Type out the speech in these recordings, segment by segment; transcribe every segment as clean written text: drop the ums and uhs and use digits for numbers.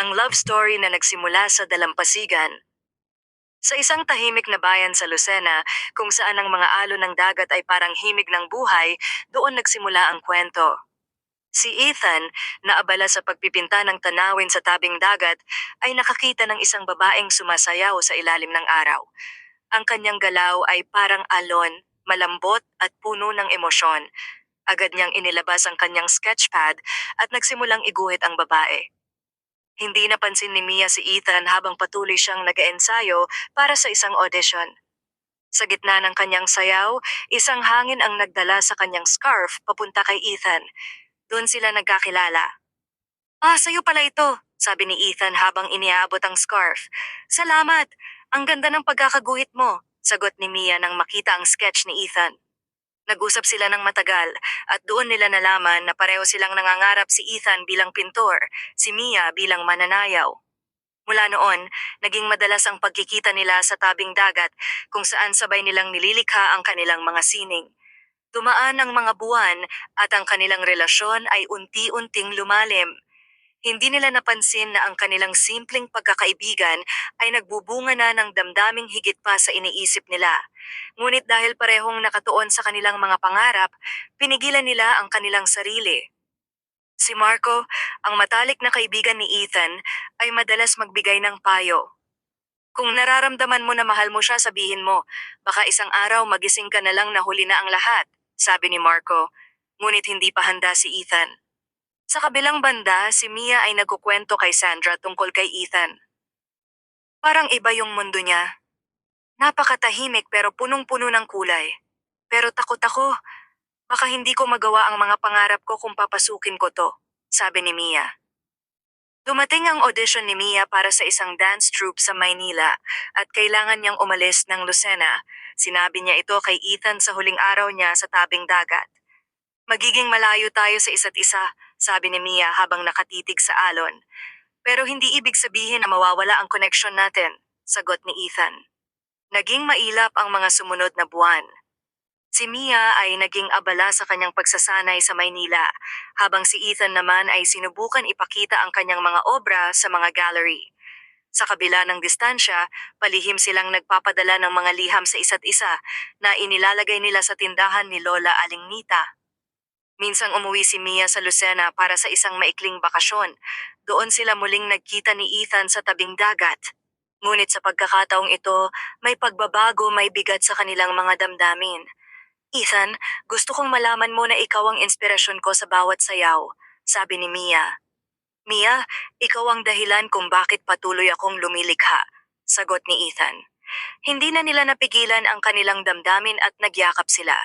Ang love story na nagsimula sa dalampasigan. Sa isang tahimik na bayan sa Lucena, kung saan ang mga alon ng dagat ay parang himig ng buhay, doon nagsimula ang kwento. Si Ethan, na abala sa pagpipinta ng tanawin sa tabing dagat, ay nakakita ng isang babaeng sumasayaw sa ilalim ng araw. Ang kanyang galaw ay parang alon, malambot at puno ng emosyon. Agad niyang inilabas ang kanyang sketchpad at nagsimulang iguhit ang babae. Hindi napansin ni Mia si Ethan habang patuloy siyang nag-eensayo para sa isang audition. Sa gitna ng kanyang sayaw, isang hangin ang nagdala sa kanyang scarf papunta kay Ethan. Doon sila nagkakilala. "Ah, sa'yo pala ito," sabi ni Ethan habang iniaabot ang scarf. "Salamat! Ang ganda ng pagkakaguhit mo," sagot ni Mia nang makita ang sketch ni Ethan. Nag-usap sila ng matagal at doon nila nalaman na pareho silang nangangarap, si Ethan bilang pintor, si Mia bilang mananayaw. Mula noon, naging madalas ang pagkikita nila sa tabing dagat kung saan sabay nilang nililikha ang kanilang mga sining. Dumaan ang mga buwan at ang kanilang relasyon ay unti-unting lumalim. Hindi nila napansin na ang kanilang simpleng pagkakaibigan ay nagbubunga na ng damdaming higit pa sa iniisip nila. Ngunit dahil parehong nakatuon sa kanilang mga pangarap, pinigilan nila ang kanilang sarili. Si Marco, ang matalik na kaibigan ni Ethan, ay madalas magbigay ng payo. "Kung nararamdaman mo na mahal mo siya, sabihin mo, baka isang araw magising ka na lang na huli na ang lahat," sabi ni Marco. Ngunit hindi pa handa si Ethan. Sa kabilang banda, si Mia ay nagkukwento kay Sandra tungkol kay Ethan. Parang iba yung mundo niya. Napakatahimik pero punong-puno ng kulay. Pero takot ako. Baka hindi ko magawa ang mga pangarap ko kung papasukin ko to, sabi ni Mia. Dumating ang audition ni Mia para sa isang dance troupe sa Maynila at kailangan niyang umalis ng Lucena. Sinabi niya ito kay Ethan sa huling araw niya sa tabing dagat. "Magiging malayo tayo sa isa't isa," sabi ni Mia habang nakatitig sa alon. "Pero hindi ibig sabihin na mawawala ang koneksyon natin," sagot ni Ethan. Naging mailap ang mga sumunod na buwan. Si Mia ay naging abala sa kanyang pagsasanay sa Maynila, habang si Ethan naman ay sinubukan ipakita ang kanyang mga obra sa mga gallery. Sa kabila ng distansya, palihim silang nagpapadala ng mga liham sa isa't isa na inilalagay nila sa tindahan ni Lola Aling Nita. Minsang umuwi si Mia sa Lucena para sa isang maikling bakasyon. Doon sila muling nagkita ni Ethan sa tabing dagat. Ngunit sa pagkakataong ito, may pagbabago, may bigat sa kanilang mga damdamin. "Ethan, gusto kong malaman mo na ikaw ang inspirasyon ko sa bawat sayaw," sabi ni Mia. "Mia, ikaw ang dahilan kung bakit patuloy akong lumilikha," sagot ni Ethan. Hindi na nila napigilan ang kanilang damdamin at nagyakap sila.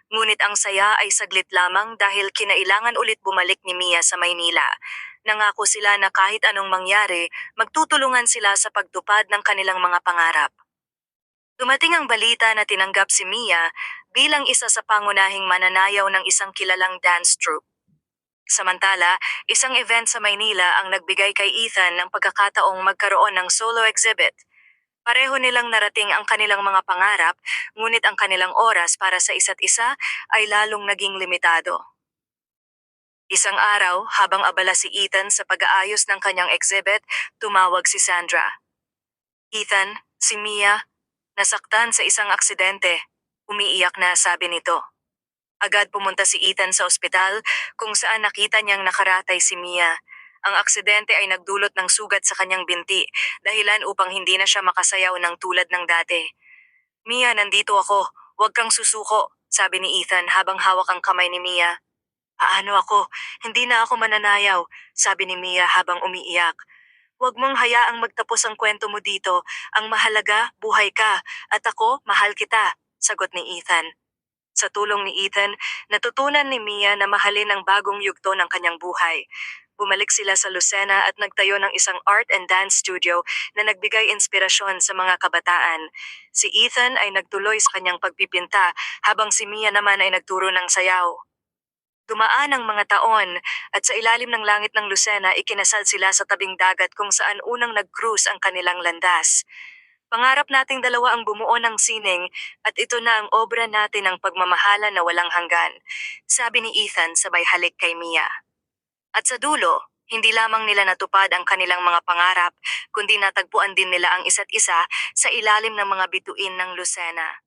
Ngunit ang saya ay saglit lamang dahil kinailangan ulit bumalik ni Mia sa Maynila. Nangako sila na kahit anong mangyari, magtutulungan sila sa pagtupad ng kanilang mga pangarap. Dumating ang balita na tinanggap si Mia bilang isa sa pangunahing mananayaw ng isang kilalang dance troupe. Samantala, isang event sa Maynila ang nagbigay kay Ethan ng pagkakataong magkaroon ng solo exhibit. Pareho nilang narating ang kanilang mga pangarap, ngunit ang kanilang oras para sa isa't isa ay lalong naging limitado. Isang araw, habang abala si Ethan sa pag-aayos ng kanyang exhibit, tumawag si Sandra. "Ethan, si Mia, nasaktan sa isang aksidente," umiiyak na sabi nito. Agad pumunta si Ethan sa ospital kung saan nakita niyang nakaratay si Mia. Ang aksidente ay nagdulot ng sugat sa kanyang binti, dahilan upang hindi na siya makasayaw ng tulad ng dati. "Mia, nandito ako. Huwag kang susuko," sabi ni Ethan habang hawak ang kamay ni Mia. "Paano ako? Hindi na ako mananayaw," sabi ni Mia habang umiiyak. "Huwag mong hayaang magtapos ang kwento mo dito. Ang mahalaga, buhay ka. At ako, mahal kita," sagot ni Ethan. Sa tulong ni Ethan, natutunan ni Mia na mahalin ang bagong yugto ng kanyang buhay. Bumalik sila sa Lucena at nagtayo ng isang art and dance studio na nagbigay inspirasyon sa mga kabataan. Si Ethan ay nagtuloy sa kanyang pagpipinta, habang si Mia naman ay nagturo ng sayaw. Dumaan ang mga taon, at sa ilalim ng langit ng Lucena ikinasal sila sa tabing dagat kung saan unang nag-cruise ang kanilang landas. "Pangarap nating dalawa ang bumuo ng sining, at ito na ang obra natin ng pagmamahala na walang hanggan," sabi ni Ethan sabay halik kay Mia. At sa dulo, Hindi lamang nila natupad ang kanilang mga pangarap, kundi natagpuan din nila ang isa't isa sa ilalim ng mga bituin ng Lucena.